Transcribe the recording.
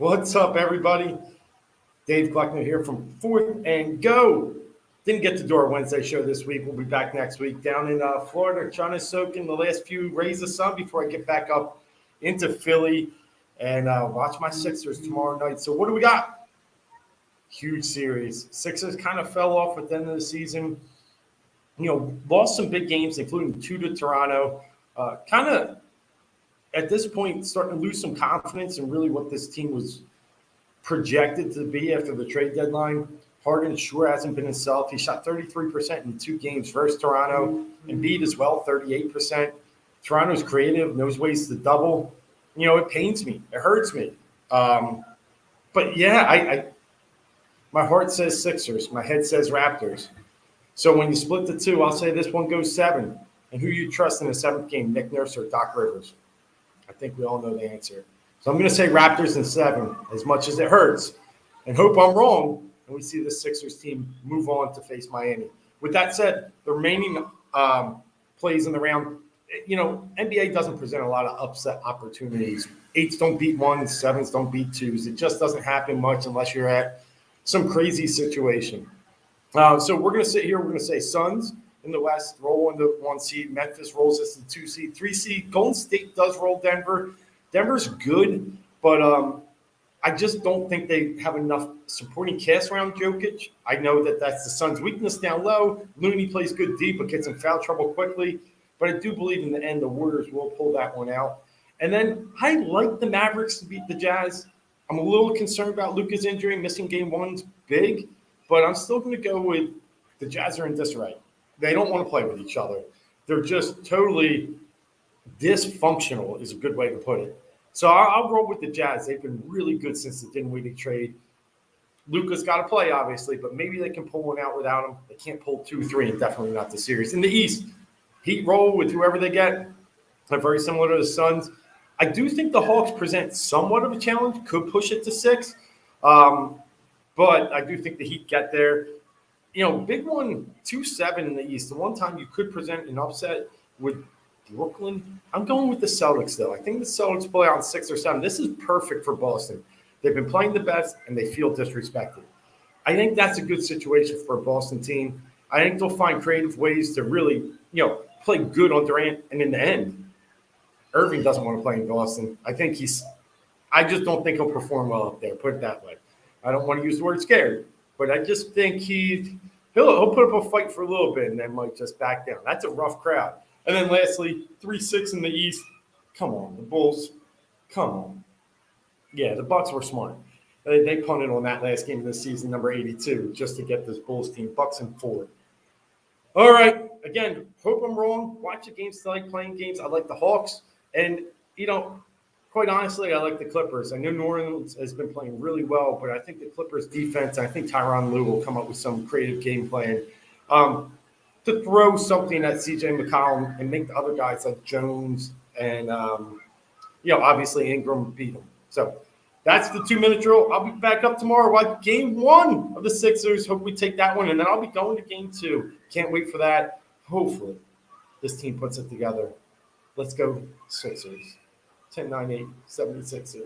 What's up, everybody? Dave Gluckner here from Fourth and Go. Didn't get to do our Wednesday show this week. We'll be back next week down in Florida, trying to soak in the last few rays of sun before I get back up into Philly and watch my Sixers tomorrow night. So what do we got? Huge series. Sixers kind of fell off at the end of the season. Lost some big games, including 2 to Toronto. Kind of, at this point, starting to lose some confidence in really what this team was projected to be after the trade deadline. Harden sure hasn't been himself. He shot 33% in 2 games versus Toronto. Embiid as well, 38%. Toronto's creative, knows ways to double. It pains me. It hurts me. But yeah, my heart says Sixers. My head says Raptors. So when you split the two, I'll say this one goes 7. And who you trust in the 7th game, Nick Nurse or Doc Rivers? I think we all know the answer. So I'm going to say Raptors in 7, as much as it hurts, and hope I'm wrong, and we see the Sixers team move on to face Miami. With that said, the remaining plays in the round, NBA doesn't present a lot of upset opportunities. 8s don't beat 1s, 7s don't beat 2s. It just doesn't happen much unless you're at some crazy situation. So we're going to sit here. We're going to say Suns in the West roll into 1 seed. Memphis rolls as the 2 seed. 3 seed, Golden State does roll Denver. Denver's good, but I just don't think they have enough supporting cast around Jokic. I know that that's the Suns' weakness down low. Looney plays good deep, but gets in foul trouble quickly. But I do believe in the end the Warriors will pull that one out. And then I like the Mavericks to beat the Jazz. I'm a little concerned about Luka's injury. Missing game 1's big, but I'm still going to go with the Jazz are in disarray. They don't want to play with each other. They're just totally dysfunctional is a good way to put it. So I'll roll with the Jazz. They've been really good since the Dinwiddie trade. Luka's got to play, obviously, but maybe they can pull one out without him. They can't pull 2-3, and definitely not the series. In the East, Heat roll with whoever they get. They're very similar to the Suns. I do think the Hawks present somewhat of a challenge, could push it to 6. But I do think the Heat get there. Big one, 2-7 in the East. The one time you could present an upset with Brooklyn. I'm going with the Celtics, though. I think the Celtics play on 6 or 7. This is perfect for Boston. They've been playing the best, and they feel disrespected. I think that's a good situation for a Boston team. I think they'll find creative ways to really, play good on Durant. And in the end, Irving doesn't want to play in Boston. I just don't think he'll perform well up there, put it that way. I don't want to use the word scared, but I just think he'll put up a fight for a little bit and then might just back down. That's a rough crowd. And then lastly, 3-6 in the East. Come on, the Bulls. Come on. Yeah, the Bucks were smart. They punted on that last game of the season, number 82, just to get this Bulls team. Bucks in 4. All right. Again, hope I'm wrong. Watch the games tonight, playing games. I like the Hawks. And, quite honestly, I like the Clippers. I know New Orleans has been playing really well, but I think the Clippers defense, I think Tyronn Lue will come up with some creative game plan to throw something at C.J. McCollum and make the other guys like Jones and, obviously Ingram beat them. So that's the 2-minute drill. I'll be back up tomorrow watch game 1 of the Sixers. Hope we take that one, and then I'll be going to game 2. Can't wait for that. Hopefully this team puts it together. Let's go Sixers. 10-9-8, 76ers.